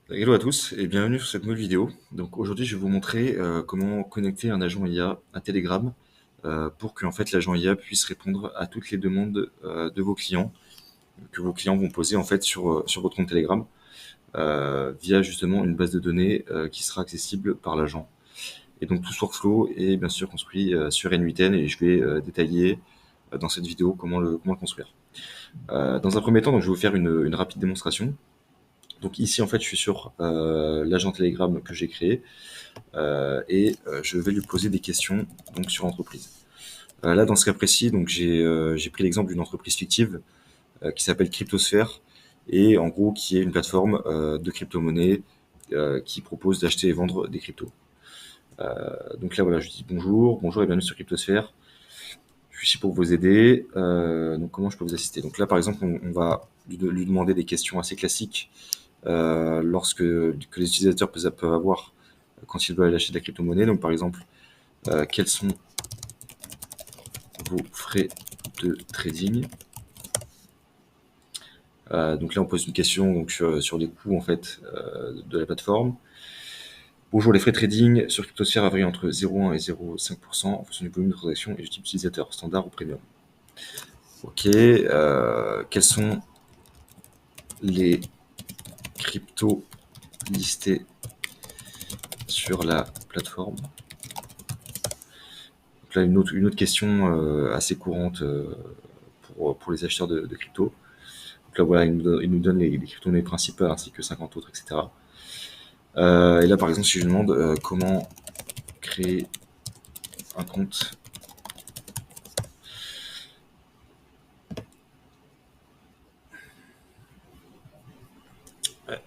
Hello à tous et bienvenue sur cette nouvelle vidéo. Donc aujourd'hui, je vais vous montrer comment connecter un agent IA à Telegram pour que en fait l'agent IA puisse répondre à toutes les demandes de vos clients que vos clients vont poser en fait sur votre compte Telegram via justement une base de données qui sera accessible par l'agent. Et donc tout ce workflow est bien sûr construit sur N8N et je vais détailler dans cette vidéo comment le construire. Dans un premier temps, donc, je vais vous faire une rapide démonstration. Donc ici, en fait, je suis sur l'agent Telegram que j'ai créé et je vais lui poser des questions donc sur l'entreprise. Là, dans ce cas précis, donc j'ai pris l'exemple d'une entreprise fictive qui s'appelle Cryptosphère et en gros qui est une plateforme de crypto-monnaie qui propose d'acheter et vendre des cryptos. Donc là, voilà, je dis bonjour et bienvenue sur Cryptosphère. Je suis ici pour vous aider. Donc comment je peux vous assister? Donc là, par exemple, on va lui demander des questions assez classiques que les utilisateurs peuvent avoir quand ils veulent acheter de la crypto-monnaie. Donc par exemple, quels sont vos frais de trading? Donc là, on pose une question donc, sur les coûts en fait de la plateforme. Bonjour, les frais de trading sur Cryptosphère varient entre 0,1 et 0,5% en fonction du volume de transaction et du type d'utilisateur, standard ou premium. Ok, quels sont les cryptos listés sur la plateforme? Donc là, une autre question assez courante pour les acheteurs de crypto. Donc là, voilà, il nous donne les crypto-monnaies principales ainsi que 50 autres, etc. Et là, par exemple, si je demande comment créer un compte,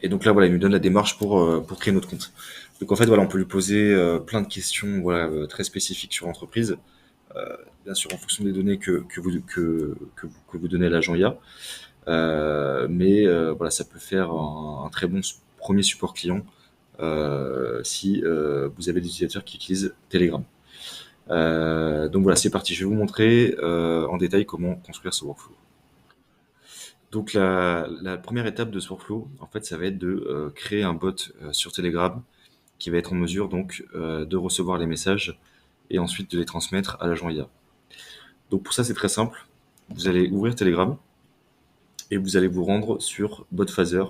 et donc là, voilà, il nous donne la démarche pour créer notre compte. Donc en fait, voilà, on peut lui poser plein de questions voilà, très spécifiques sur l'entreprise, bien sûr en fonction des données que vous donnez à l'agent IA. Mais voilà, ça peut faire un très bon premier support client si vous avez des utilisateurs qui utilisent Telegram. Donc voilà, c'est parti. Je vais vous montrer en détail comment construire ce workflow. Donc la première étape de ce workflow, en fait, ça va être de créer un bot sur Telegram qui va être en mesure donc de recevoir les messages et ensuite de les transmettre à l'agent IA. Donc pour ça, c'est très simple. Vous allez ouvrir Telegram et vous allez vous rendre sur BotPhaser.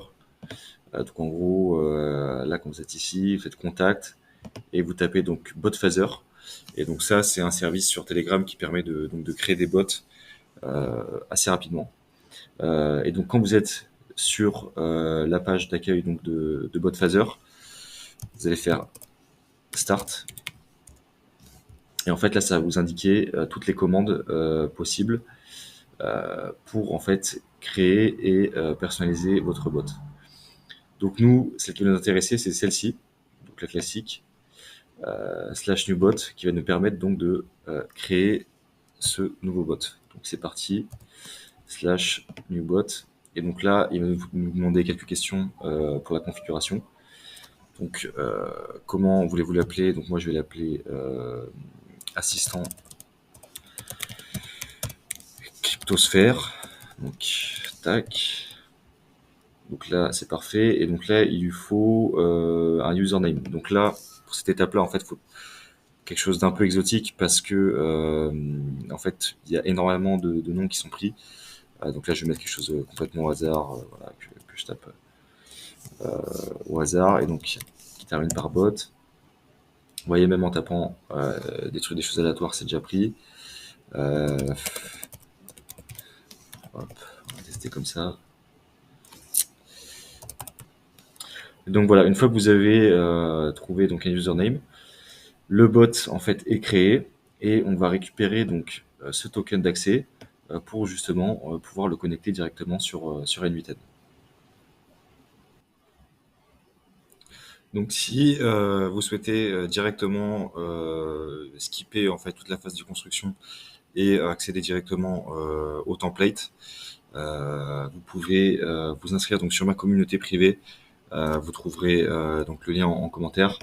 Donc en gros, là quand vous êtes ici, vous faites contact et vous tapez donc BotPhaser. Et donc ça, c'est un service sur Telegram qui permet donc de créer des bots assez rapidement. Et donc quand vous êtes sur la page d'accueil donc de BotPhaser, vous allez faire Start. Et en fait là, ça va vous indiquer toutes les commandes possibles pour en fait créer et personnaliser votre bot. Donc nous, celle qui va nous intéresser, c'est celle-ci, donc la classique, slash new bot, qui va nous permettre donc de créer ce nouveau bot. Donc c'est parti, slash new bot. Et donc là, il va nous demander quelques questions pour la configuration. Donc comment voulez-vous l'appeler? Donc moi je vais l'appeler assistant cryptosphère. Donc tac. Donc là c'est parfait. Et donc là il lui faut un username. Donc là pour cette étape-là en fait il faut quelque chose d'un peu exotique parce que en fait il y a énormément de noms qui sont pris. Donc là je vais mettre quelque chose complètement au hasard, voilà, que je tape au hasard et donc qui termine par bot. Vous voyez même en tapant des choses aléatoires c'est déjà pris. Euh, hop, on va tester comme ça. Donc voilà, une fois que vous avez trouvé donc un username, le bot en fait est créé et on va récupérer donc ce token d'accès pour justement pouvoir le connecter directement sur N8N. Donc si vous souhaitez directement skipper en fait toute la phase de construction et accéder directement au template, vous pouvez vous inscrire donc sur ma communauté privée. Vous trouverez donc le lien en commentaire.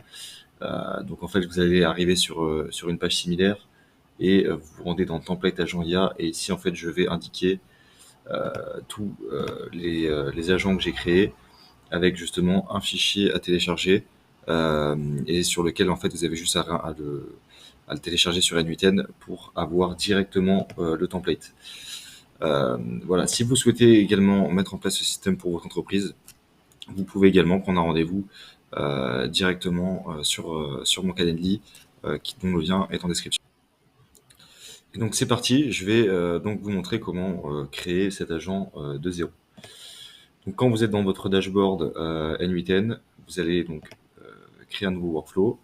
Donc en fait vous allez arriver sur une page similaire et vous vous rendez dans template agent IA et ici en fait je vais indiquer tous les agents que j'ai créés avec justement un fichier à télécharger et sur lequel en fait vous avez juste à le télécharger sur N8N pour avoir directement le template. Voilà, si vous souhaitez également mettre en place ce système pour votre entreprise, vous pouvez également prendre un rendez-vous directement sur mon Calendly, dont le lien est en description. Et donc c'est parti, je vais donc vous montrer comment créer cet agent de zéro. Donc quand vous êtes dans votre dashboard N8N, vous allez donc créer un nouveau workflow.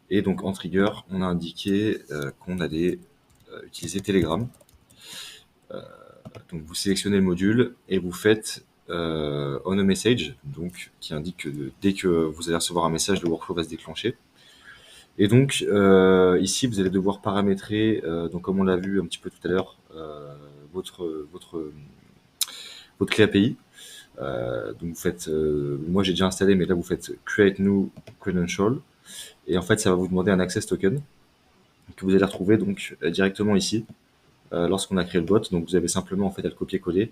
Et donc en trigger, on a indiqué qu'on allait utiliser Telegram. Donc vous sélectionnez le module et vous faites on a message, donc qui indique que dès que vous allez recevoir un message, le workflow va se déclencher. Et donc ici, vous allez devoir paramétrer, donc comme on l'a vu un petit peu tout à l'heure, votre clé API. Donc vous faites, moi j'ai déjà installé, mais là vous faites create new credential, et en fait ça va vous demander un access token que vous allez retrouver donc directement ici lorsqu'on a créé le bot. Donc vous avez simplement en fait à le copier-coller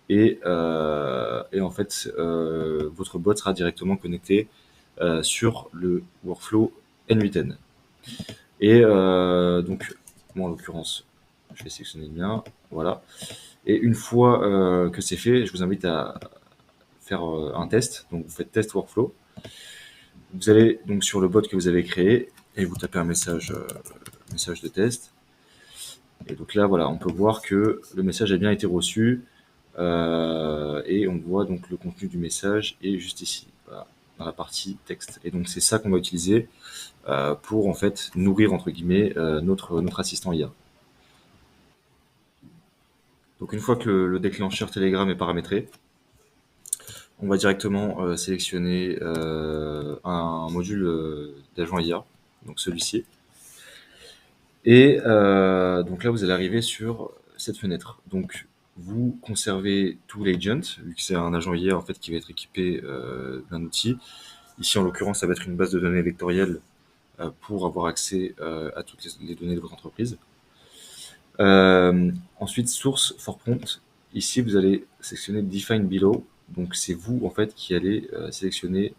et en fait votre bot sera directement connecté sur le workflow N8N. Et donc moi en l'occurrence je vais sélectionner le mien, voilà. Et une fois que c'est fait, je vous invite à faire un test. Donc vous faites test workflow. Vous allez donc sur le bot que vous avez créé et vous tapez un message de test. Et donc là, voilà, on peut voir que le message a bien été reçu et on voit donc le contenu du message est juste ici, voilà, dans la partie texte. Et donc c'est ça qu'on va utiliser pour en fait nourrir entre guillemets notre assistant IA. Donc une fois que le déclencheur Telegram est paramétré, on va directement sélectionner un module d'agent IA, donc celui-ci. Et donc là, vous allez arriver sur cette fenêtre. Donc vous conservez tout l'agent, vu que c'est un agent IA en fait qui va être équipé d'un outil. Ici, en l'occurrence, ça va être une base de données vectorielle pour avoir accès à toutes les données de votre entreprise. Ensuite, source for prompt. Ici, vous allez sélectionner define below. Donc c'est vous en fait qui allez sélectionner,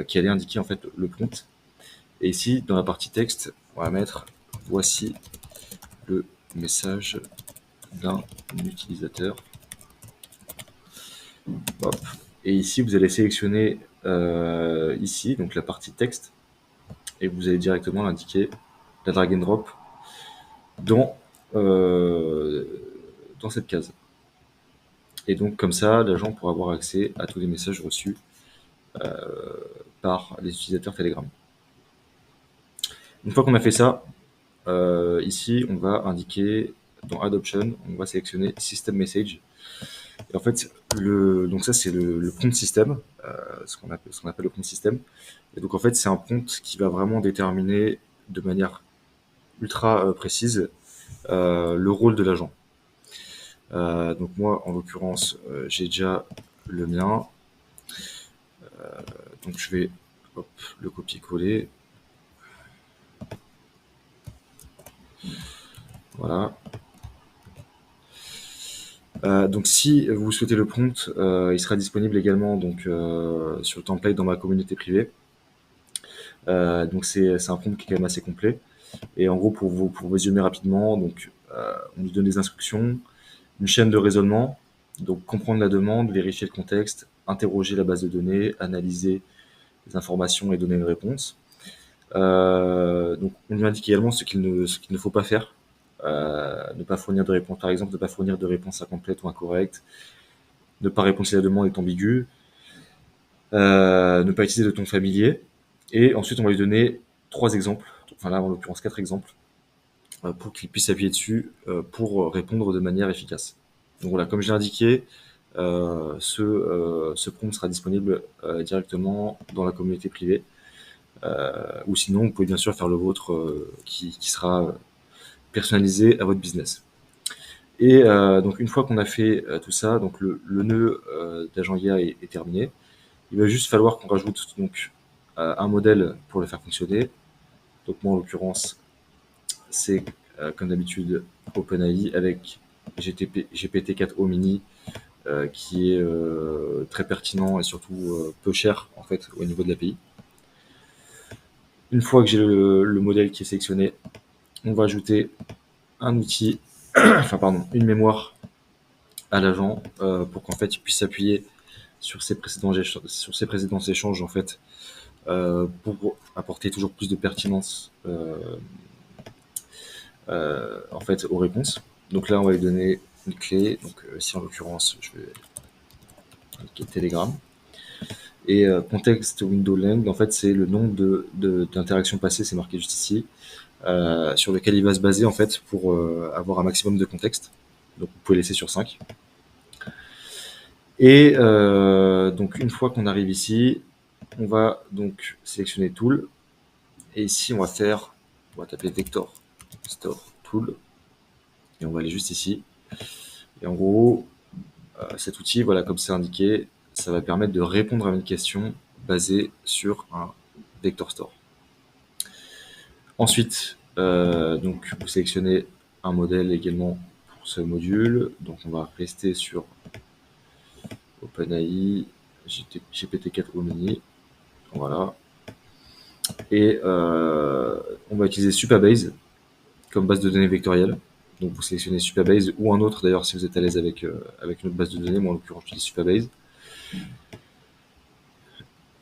qui allez indiquer en fait le prompt. Et ici, dans la partie texte, on va mettre voici le message d'un utilisateur. Hop. Et ici, vous allez sélectionner ici, donc la partie texte, et vous allez directement l'indiquer, la drag and drop dans cette case. Et donc comme ça, l'agent pourra avoir accès à tous les messages reçus par les utilisateurs Telegram. Une fois qu'on a fait ça, ici, on va indiquer dans Add Option, on va sélectionner System Message. Et en fait, donc ça c'est le prompt system, ce qu'on appelle le prompt system. Et donc en fait, c'est un prompt qui va vraiment déterminer de manière ultra précise le rôle de l'agent. Donc moi, en l'occurrence, j'ai déjà le mien. Donc je vais le copier-coller. Voilà. Donc si vous souhaitez le prompt, il sera disponible également donc sur le template dans ma communauté privée. Donc c'est un prompt qui est quand même assez complet. Et en gros, pour vous résumer rapidement, donc on lui donne des instructions, une chaîne de raisonnement, donc comprendre la demande, vérifier le contexte, interroger la base de données, analyser les informations et donner une réponse. Donc on lui indique également ce qu'il ne faut pas faire. Ne pas fournir de réponse, par exemple, ne pas fournir de réponse incomplète ou incorrecte, ne pas répondre si la demande est ambiguë, ne pas utiliser de ton familier. Et ensuite, on va lui donner 3 exemples, enfin là en l'occurrence 4 exemples, pour qu'il puisse s'appuyer dessus pour répondre de manière efficace. Donc voilà, comme je l'ai indiqué, ce prompt sera disponible directement dans la communauté privée. Ou sinon, vous pouvez bien sûr faire le vôtre qui sera personnalisé à votre business. Et donc une fois qu'on a fait tout ça, donc le nœud d'agent IA est terminé. Il va juste falloir qu'on rajoute donc un modèle pour le faire fonctionner. Donc moi en l'occurrence, c'est comme d'habitude OpenAI avec GPT-4o mini qui est très pertinent et surtout peu cher en fait au niveau de l'API. Une fois que j'ai le modèle qui est sélectionné, on va ajouter un outil, enfin pardon, une mémoire à l'agent pour qu'en fait il puisse s'appuyer sur ces précédents échanges en fait pour apporter toujours plus de pertinence en fait aux réponses. Donc là on va lui donner une clé. Donc ici en l'occurrence je vais indiquer Telegram. Et contexte window length, en fait, c'est le nombre d'interactions passées, c'est marqué juste ici, sur lequel il va se baser en fait pour avoir un maximum de contexte. Donc vous pouvez laisser sur 5. Et donc une fois qu'on arrive ici, on va donc sélectionner Tool. Et ici, on va taper Vector Store Tool. Et on va aller juste ici. Et en gros, cet outil, voilà, comme c'est indiqué, ça va permettre de répondre à une question basée sur un Vector Store. Ensuite, donc vous sélectionnez un modèle également pour ce module. Donc on va rester sur OpenAI, GPT-4 Omni. Voilà. Et on va utiliser Supabase comme base de données vectorielle. Donc vous sélectionnez Supabase ou un autre d'ailleurs si vous êtes à l'aise avec une autre base de données. Moi en l'occurrence j'utilise Supabase.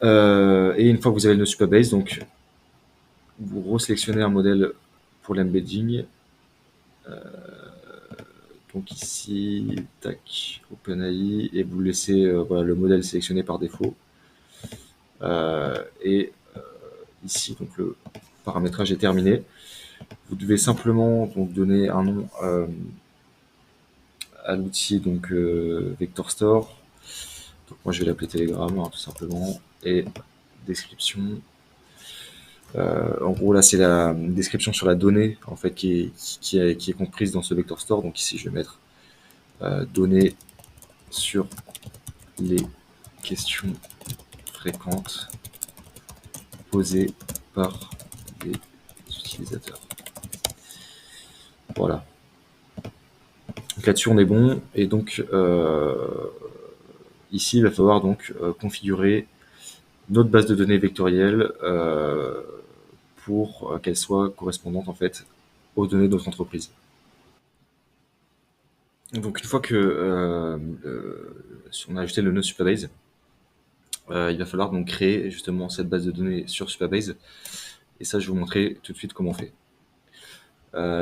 Et une fois que vous avez le nœud Supabase, donc vous resélectionnez un modèle pour l'embedding. Donc ici, tac, OpenAI, et vous laissez voilà, le modèle sélectionné par défaut. Et ici, donc le paramétrage est terminé. Vous devez simplement donc, donner un nom à l'outil donc Vector Store. Donc moi je vais l'appeler Telegram hein, tout simplement. Et description. En gros là c'est la description sur la donnée en fait qui est comprise dans ce Vector Store. Donc ici je vais mettre données sur les questions fréquentes posées par les utilisateurs. Voilà. Donc là-dessus on est bon et donc ici il va falloir donc configurer notre base de données vectorielle pour qu'elle soit correspondante en fait aux données de notre entreprise. Donc une fois que on a ajouté le nœud Supabase, il va falloir donc créer justement cette base de données sur Supabase. Et ça, je vais vous montrer tout de suite comment on fait.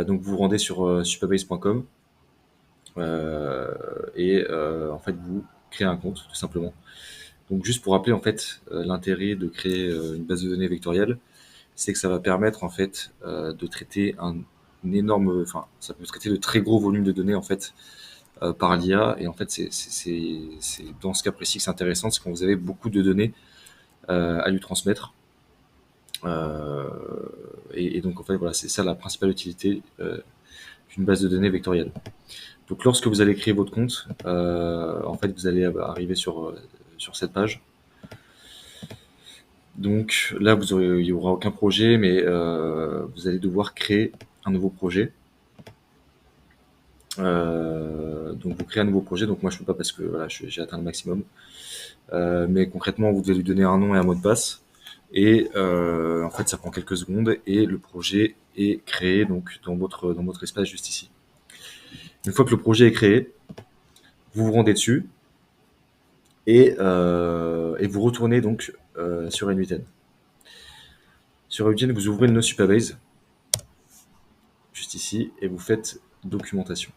Donc vous vous rendez sur supabase.com et en fait vous créez un compte tout simplement. Donc juste pour rappeler en fait l'intérêt de créer une base de données vectorielle, c'est que ça va permettre en fait de traiter enfin ça peut traiter de très gros volumes de données en fait par l'IA et en fait c'est dans ce cas précis que c'est intéressant, c'est quand vous avez beaucoup de données à lui transmettre. Et donc en fait voilà c'est ça la principale utilité d'une base de données vectorielle. Donc lorsque vous allez créer votre compte, en fait vous allez arriver sur cette page. Donc là il n'y aura aucun projet, mais vous allez devoir créer un nouveau projet. Donc vous créez un nouveau projet, donc moi je peux pas parce que voilà, j'ai atteint le maximum. Mais concrètement vous devez lui donner un nom et un mot de passe. Et en fait ça prend quelques secondes et le projet est créé donc dans votre espace juste ici. Une fois que le projet est créé, vous vous rendez dessus et vous retournez donc sur N8N. Sur N8N, vous ouvrez le nœud Supabase juste ici et vous faites documentation.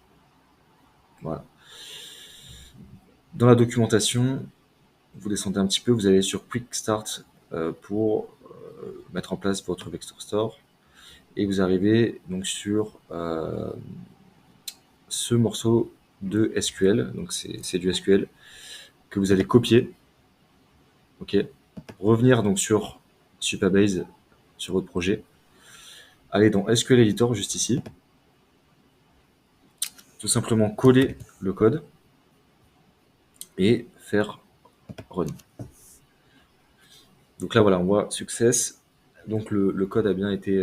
Voilà. Dans la documentation, vous descendez un petit peu, vous allez sur Quick Start pour mettre en place votre Vector Store et vous arrivez donc sur ce morceau de SQL, donc c'est du SQL que vous allez copier, ok, revenir donc sur Supabase sur votre projet, aller dans SQL Editor juste ici, tout simplement coller le code et faire run. Donc là voilà, on voit success, donc le code a bien été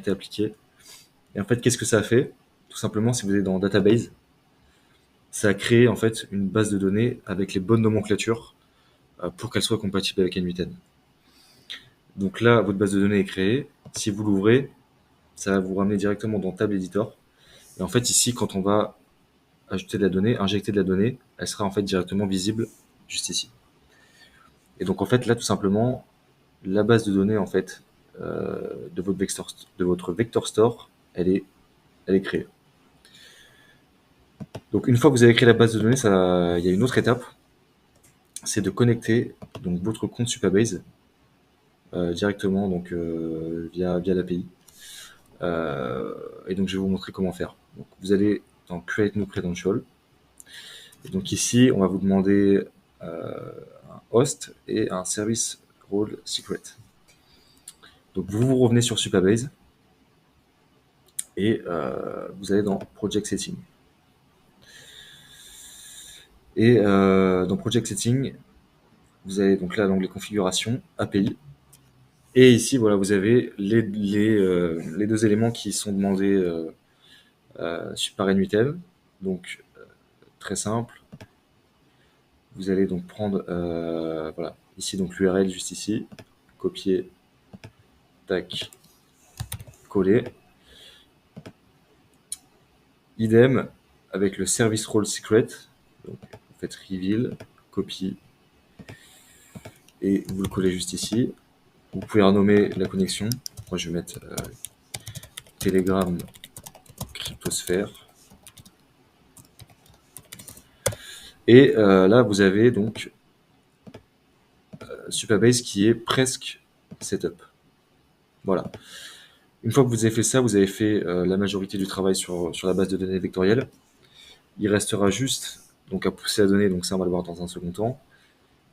appliqué. Et en fait, qu'est-ce que ça a fait? Tout simplement, si vous êtes dans Database, ça a créé en fait une base de données avec les bonnes nomenclatures pour qu'elle soit compatible avec N8N. Donc là, votre base de données est créée. Si vous l'ouvrez, ça va vous ramener directement dans Table Editor. Et en fait, ici, quand on va ajouter de la donnée, injecter de la donnée, elle sera en fait directement visible juste ici. Et donc en fait, là, tout simplement, la base de données en fait de votre vector store, elle est créée. Donc une fois que vous avez créé la base de données, il y a une autre étape, c'est de connecter donc votre compte Supabase directement donc via l'API. Et donc je vais vous montrer comment faire. Donc, vous allez dans Create New Credential. Et donc ici, on va vous demander un host et un service role secret. Donc vous revenez sur Supabase et vous allez dans Project Setting. Et dans Project Setting, vous avez donc là l'onglet configuration, API. Et ici, voilà, vous avez les deux éléments qui sont demandés par N8N. Donc, très simple. Vous allez donc prendre, voilà, ici, donc l'URL juste ici, copier, tac, coller. Idem avec le service role secret. Donc, vous faites reveal, copie, et vous le collez juste ici. Vous pouvez renommer la connexion. Moi, je vais mettre Telegram Cryptosphère. Et là, vous avez donc Supabase qui est presque setup. Voilà. Une fois que vous avez fait ça, vous avez fait la majorité du travail sur la base de données vectorielle. Il restera juste donc à pousser la donnée, donc ça on va le voir dans un second temps,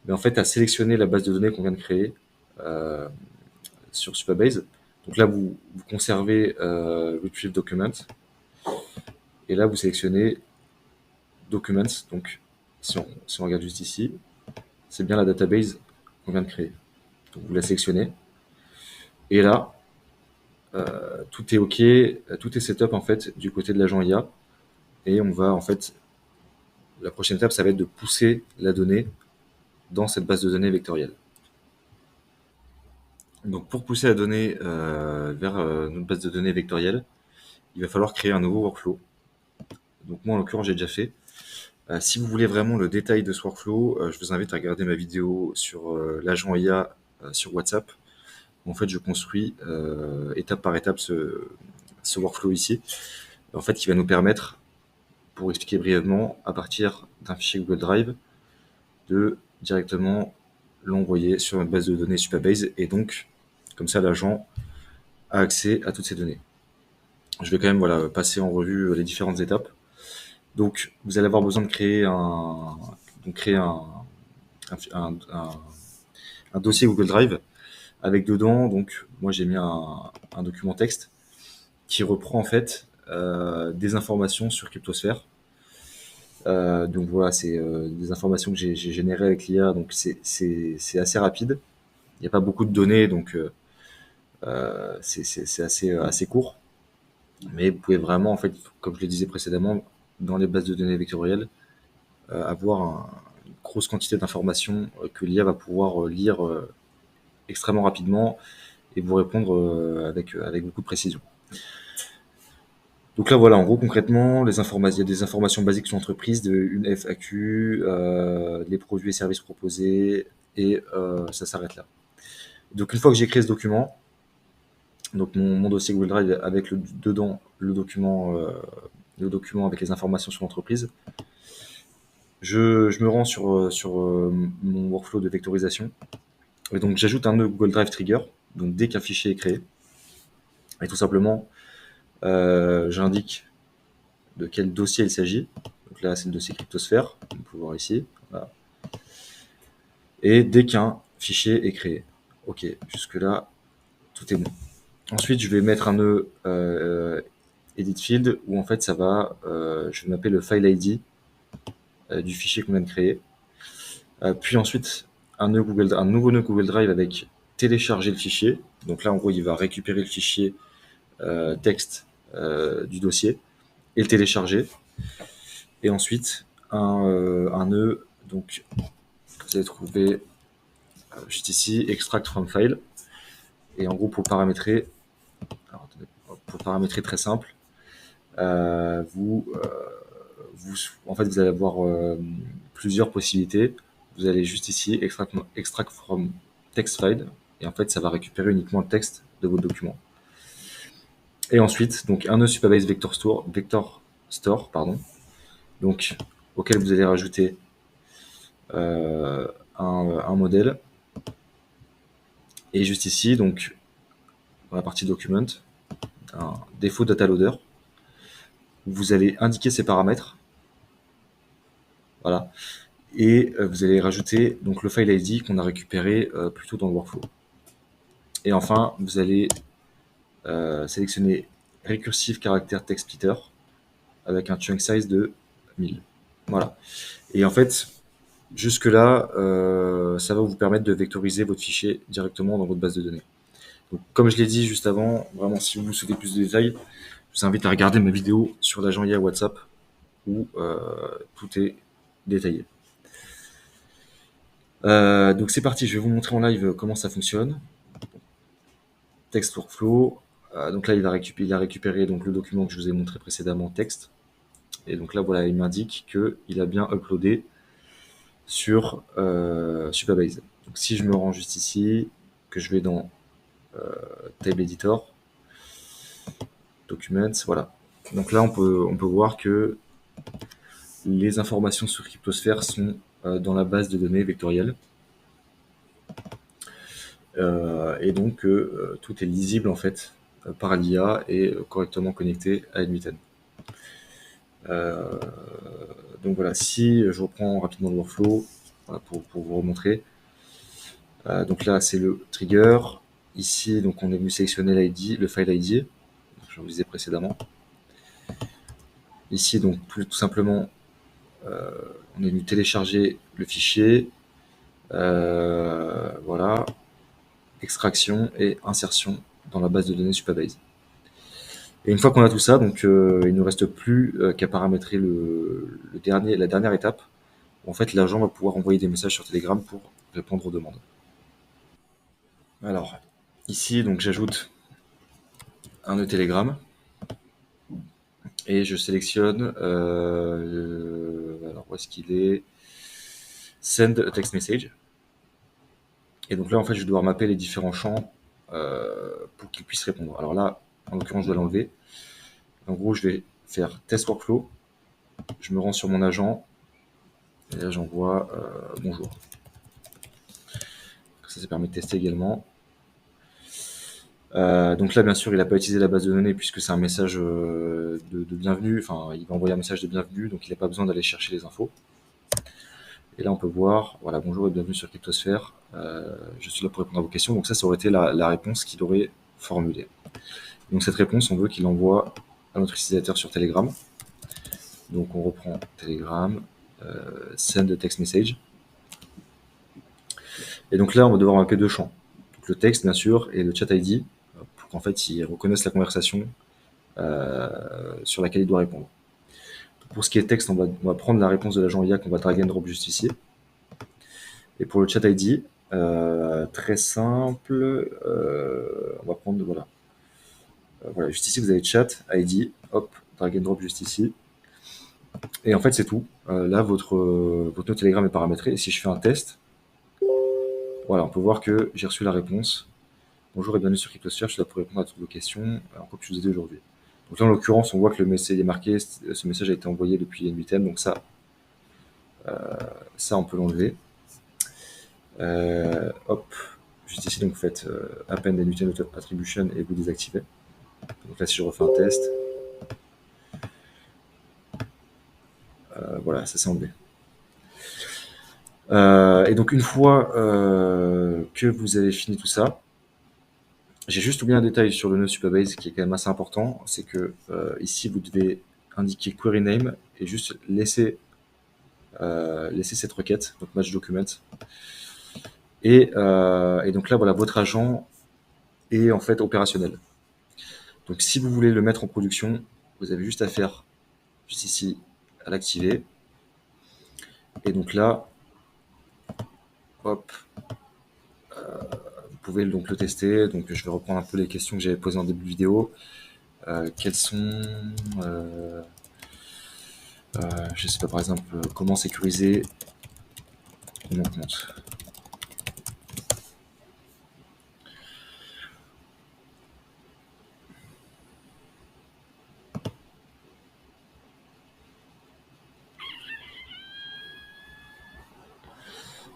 mais en fait à sélectionner la base de données qu'on vient de créer sur Supabase. Donc là vous conservez Retrieve Document, et là vous sélectionnez Documents. Donc si on regarde juste ici, c'est bien la database qu'on vient de créer. Donc vous la sélectionnez, et là tout est OK, tout est setup en fait du côté de l'agent IA, et on va en fait, la prochaine étape, ça va être de pousser la donnée dans cette base de données vectorielle. Donc pour pousser la donnée vers notre base de données vectorielle, il va falloir créer un nouveau workflow. Donc moi en l'occurrence j'ai déjà fait. Si vous voulez vraiment le détail de ce workflow, je vous invite à regarder ma vidéo sur l'agent IA sur WhatsApp. En fait, je construis étape par étape ce workflow ici, en fait, qui va nous permettre, pour expliquer brièvement, à partir d'un fichier Google Drive, de directement l'envoyer sur une base de données Supabase, et donc, comme ça, l'agent a accès à toutes ces données. Je vais quand même voilà, passer en revue les différentes étapes. Donc, vous allez avoir besoin de créer un dossier Google Drive avec dedans, donc moi j'ai mis un document texte qui reprend en fait des informations sur Cryptosphère. Donc voilà, c'est des informations que j'ai générées avec l'IA, donc c'est assez rapide. Il n'y a pas beaucoup de données, donc c'est assez court. Mais vous pouvez vraiment, en fait, comme je le disais précédemment, dans les bases de données vectorielles, avoir une grosse quantité d'informations que l'IA va pouvoir lire extrêmement rapidement et vous répondre avec beaucoup de précision. Donc là, voilà, en gros, concrètement, il y a des informations basiques sur l'entreprise, une FAQ, les produits et services proposés, et ça s'arrête là. Donc une fois que j'ai créé ce document, donc mon dossier Google Drive avec dedans le document avec les informations sur l'entreprise, je me rends sur mon workflow de vectorisation, et donc j'ajoute un nœud Google Drive Trigger, donc dès qu'un fichier est créé, et tout simplement, j'indique de quel dossier il s'agit. Donc là, c'est le dossier Cryptosphère, on peut voir ici. Voilà. Et dès qu'un fichier est créé. Ok, jusque-là, tout est bon. Ensuite, je vais mettre un nœud edit field où en fait, ça va, je vais mapper le file ID du fichier qu'on vient de créer. Puis ensuite, un nouveau nœud Google Drive avec télécharger le fichier. Donc là, en gros, il va récupérer le fichier texte du dossier et le télécharger. Et ensuite, un nœud, donc, que vous allez trouver juste ici, extract from file. Et en gros, pour paramétrer, alors, attendez, pour paramétrer très simple, en fait, vous allez avoir plusieurs possibilités. Vous allez juste ici, extract from text file, et en fait, ça va récupérer uniquement le texte de votre document. Et ensuite, donc un nœud Supabase Vector Store, pardon, donc auquel vous allez rajouter un modèle. Et juste ici, donc dans la partie document, un défaut data loader, vous allez indiquer ces paramètres, voilà, et vous allez rajouter donc le file ID qu'on a récupéré plus tôt dans le workflow. Et enfin, vous allez sélectionner Recursive Character Text Splitter avec un chunk size de 1000. Voilà. Et en fait, jusque-là, ça va vous permettre de vectoriser votre fichier directement dans votre base de données. Donc, comme je l'ai dit juste avant, vraiment, si vous souhaitez plus de détails, je vous invite à regarder ma vidéo sur l'agent IA WhatsApp où tout est détaillé. Donc c'est parti, je vais vous montrer en live comment ça fonctionne. Text workflow. Donc là, il a récupéré donc, le document que je vous ai montré précédemment, texte. Et donc là, voilà, il m'indique qu'il a bien uploadé sur Supabase. Donc si je me rends juste ici, que je vais dans Table Editor, Documents, voilà. Donc là, on peut voir que les informations sur Cryptosphère sont dans la base de données vectorielle. Et donc, tout est lisible en fait par l'IA et correctement connecté à Admiten. Donc voilà, si je reprends rapidement le workflow voilà, pour vous remontrer. Donc là, c'est le trigger. Ici, donc on est venu sélectionner l'ID, le file ID, je vous disais précédemment. Ici, donc tout simplement, on est venu télécharger le fichier. Voilà, extraction et insertion dans la base de données Supabase. Et une fois qu'on a tout ça, donc il ne nous reste plus qu'à paramétrer la dernière étape. Où, en fait, l'agent va pouvoir envoyer des messages sur Telegram pour répondre aux demandes. Alors, ici, donc j'ajoute un nœud Telegram et je sélectionne. Alors, où est-ce qu'il est? Send a text message. Et donc là, en fait, je vais devoir mapper les différents champs pour qu'il puisse répondre. Alors là, en l'occurrence, je dois l'enlever. En gros, je vais faire test workflow. Je me rends sur mon agent. Et là, j'envoie bonjour. Ça permet de tester également. Donc là, bien sûr, il n'a pas utilisé la base de données puisque c'est un message de bienvenue. Enfin, il va envoyer un message de bienvenue, donc il n'a pas besoin d'aller chercher les infos. Et là, on peut voir, voilà, bonjour et bienvenue sur Cryptosphère. Je suis là pour répondre à vos questions. Donc ça aurait été la réponse qu'il aurait formulée. Donc cette réponse, on veut qu'il envoie à notre utilisateur sur Telegram. Donc on reprend Telegram, send a text message. Et donc là, on va devoir mapper deux champs. Donc le texte, bien sûr, et le chat ID, pour qu'en fait, il reconnaisse la conversation sur laquelle il doit répondre. Pour ce qui est texte, on va prendre la réponse de l'agent IA qu'on va drag and drop juste ici. Et pour le chat ID, très simple, on va prendre, voilà. Voilà, juste ici, vous avez chat ID, hop, drag and drop juste ici. Et en fait, c'est tout. Là, votre nœud Telegram est paramétré. Et si je fais un test, voilà, on peut voir que j'ai reçu la réponse. Bonjour et bienvenue sur Cryptosphère, je suis là pour répondre à toutes vos questions, encore que je vous ai dit aujourd'hui. Donc là, en l'occurrence, on voit que le message est marqué, ce message a été envoyé depuis NBTM, donc ça, on peut l'enlever. Hop, juste ici, donc vous faites append NBTM Auto Attribution et vous désactivez. Donc là, si je refais un test, voilà, ça s'est enlevé. Et donc une fois que vous avez fini tout ça, j'ai juste oublié un détail sur le nœud Supabase qui est quand même assez important, c'est que ici vous devez indiquer query name et juste laisser cette requête, donc match document. Et donc là voilà, votre agent est en fait opérationnel. Donc si vous voulez le mettre en production, vous avez juste à faire juste ici à l'activer. Et donc là, hop, vous pouvez donc le tester. Donc je vais reprendre un peu les questions que j'avais posées en début de vidéo. Quelles sont, je sais pas, par exemple, comment sécuriser mon compte.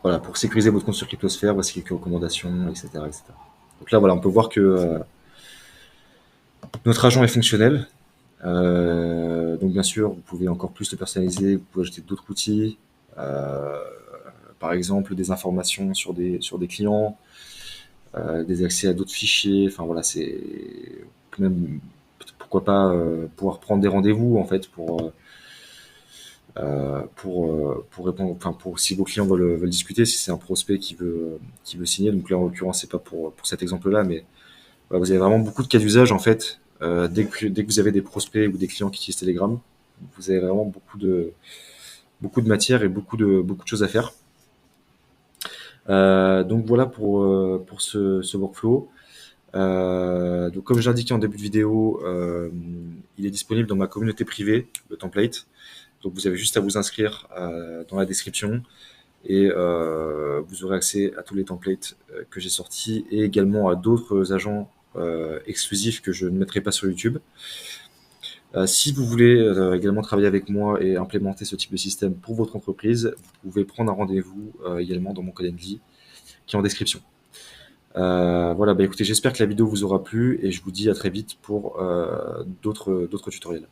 Voilà, pour sécuriser votre compte sur Cryptosphère, voici quelques recommandations, etc., etc. Donc là, voilà, on peut voir que notre agent est fonctionnel. Donc bien sûr, vous pouvez encore plus le personnaliser, vous pouvez ajouter d'autres outils, euh, par exemple des informations sur des clients, des accès à d'autres fichiers. Enfin voilà, c'est même pourquoi pas pouvoir prendre des rendez-vous en fait pour répondre, enfin pour si vos clients veulent discuter, si c'est un prospect qui veut signer. Donc là en l'occurrence c'est pas pour cet exemple-là, mais voilà, vous avez vraiment beaucoup de cas d'usage en fait. Dès que vous avez des prospects ou des clients qui utilisent Telegram, vous avez vraiment beaucoup de matière et beaucoup de choses à faire. Donc voilà pour ce workflow. Donc comme j'ai indiqué en début de vidéo, il est disponible dans ma communauté privée, le template. Donc vous avez juste à vous inscrire dans la description et vous aurez accès à tous les templates que j'ai sortis et également à d'autres agents exclusifs que je ne mettrai pas sur YouTube. Si vous voulez également travailler avec moi et implémenter ce type de système pour votre entreprise, vous pouvez prendre un rendez-vous également dans mon Calendly qui est en description. Voilà, bah écoutez, j'espère que la vidéo vous aura plu et je vous dis à très vite pour d'autres tutoriels.